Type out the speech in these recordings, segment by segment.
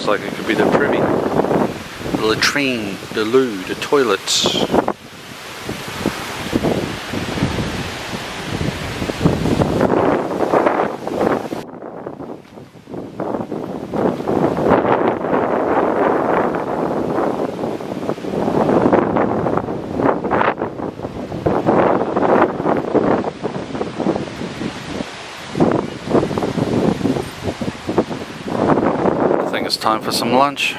like it could be the privy, the latrine, the loo, the toilets. It's time for some lunch.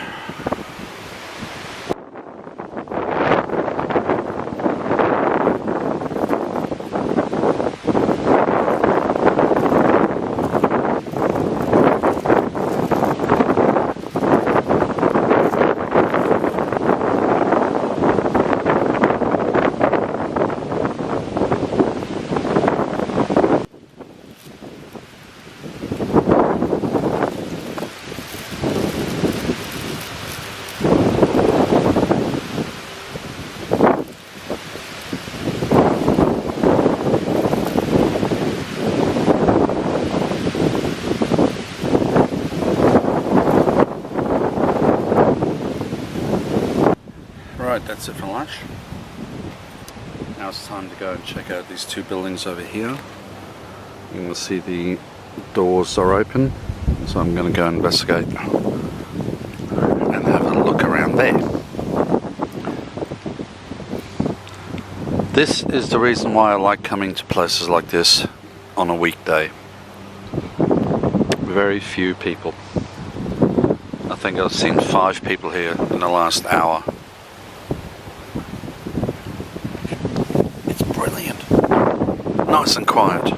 Right, that's it for lunch. Now it's time to go and check out these two buildings over here. You can see the doors are open, so I'm going to go investigate and have a look around there. This is the reason why I like coming to places like this on a weekday. Very few people. I think I've seen 5 people here in the last hour. It's brilliant. Nice and quiet.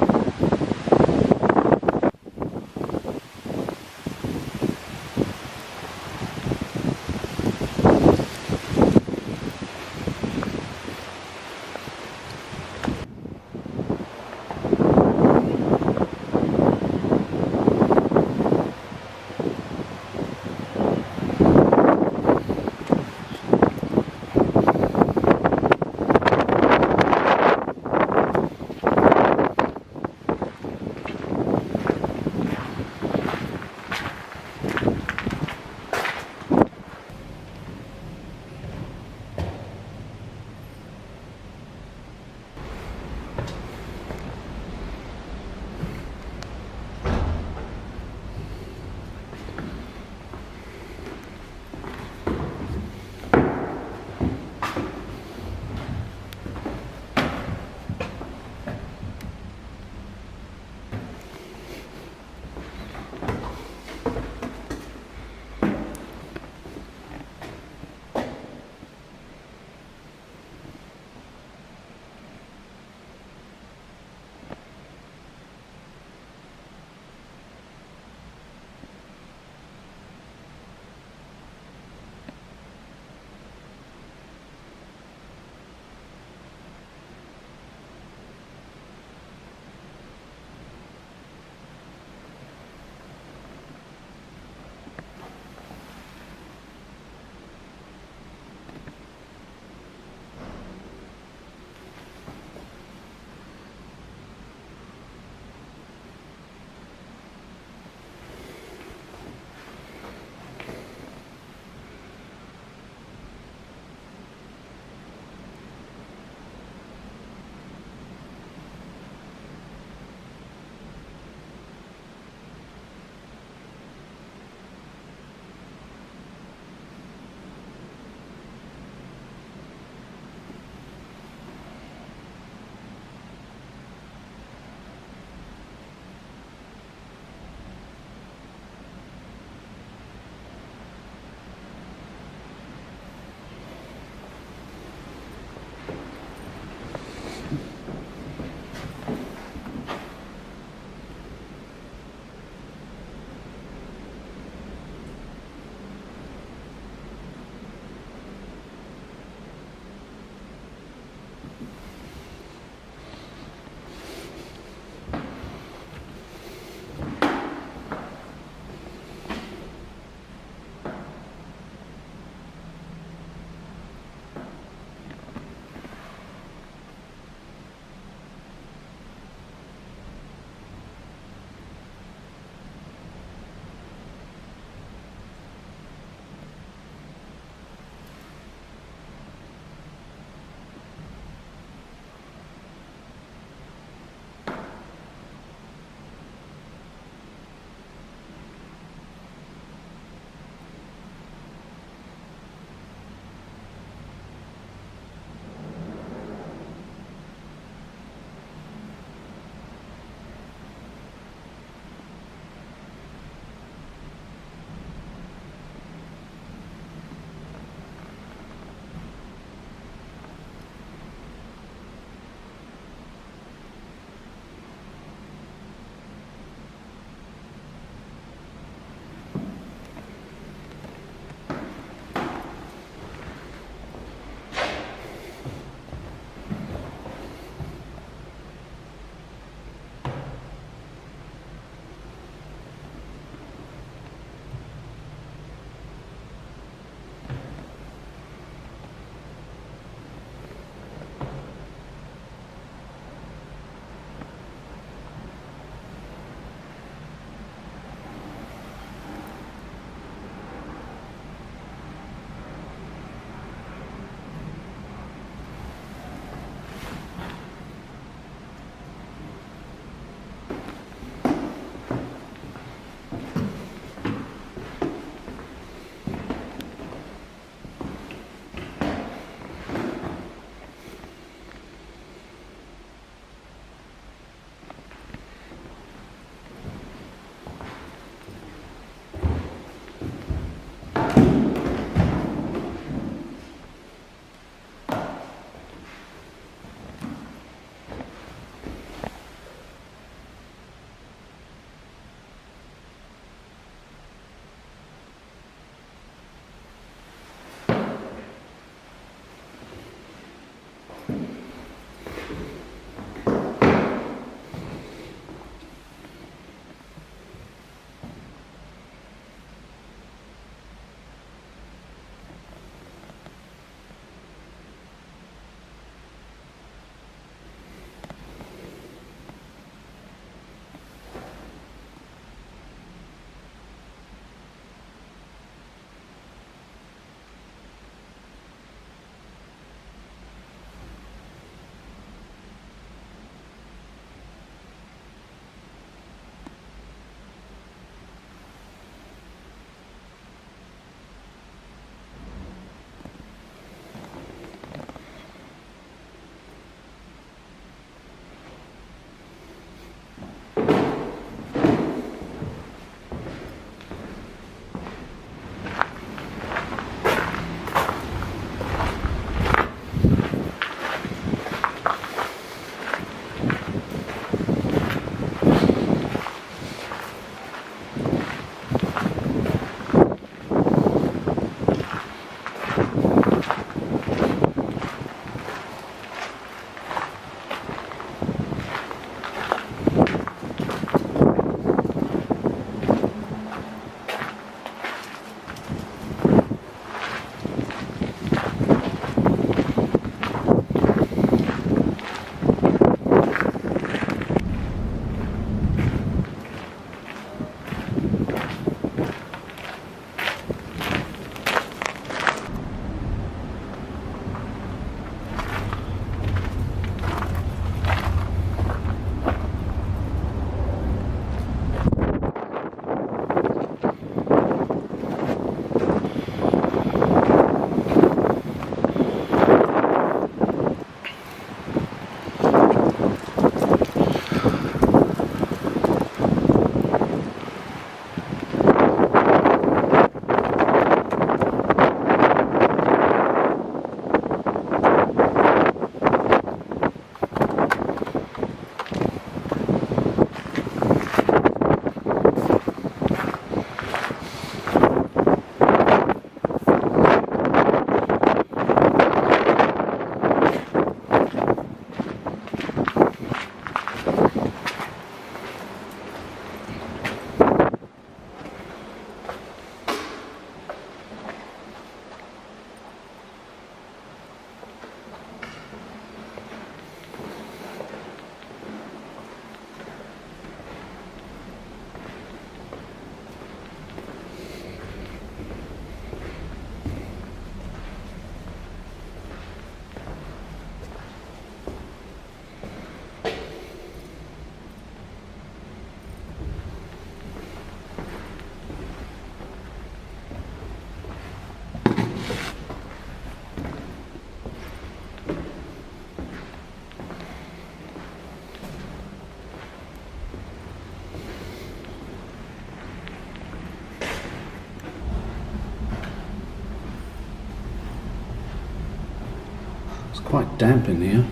quite damp in here.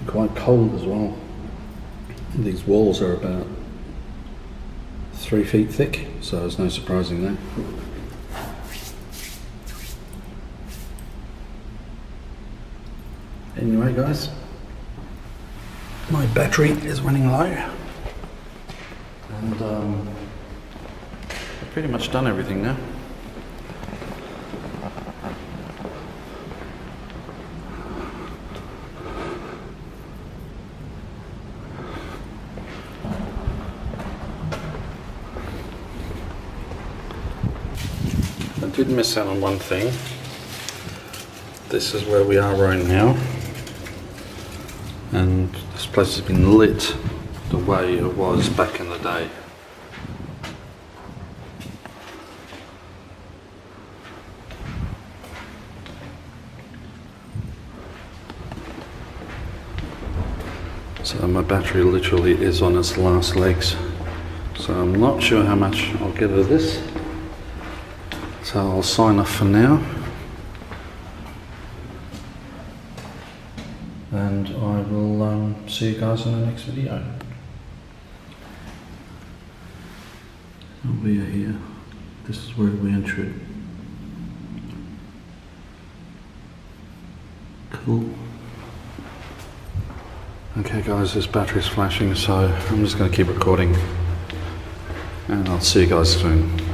Quite cold as well. These walls are about 3 feet thick, so there's no surprising that. Anyway guys, my battery is running low, and I've pretty much done everything now. I did miss out on one thing. This is where we are right now, and this place has been lit the way it was back in the day. So my battery literally is on its last legs, so I'm not sure how much I'll get out of this, so I'll sign off for now. And I will see you guys in the next video. We are here. This is where we entered. Cool. Okay guys, this battery's flashing, so I'm just going to keep recording. And I'll see you guys soon.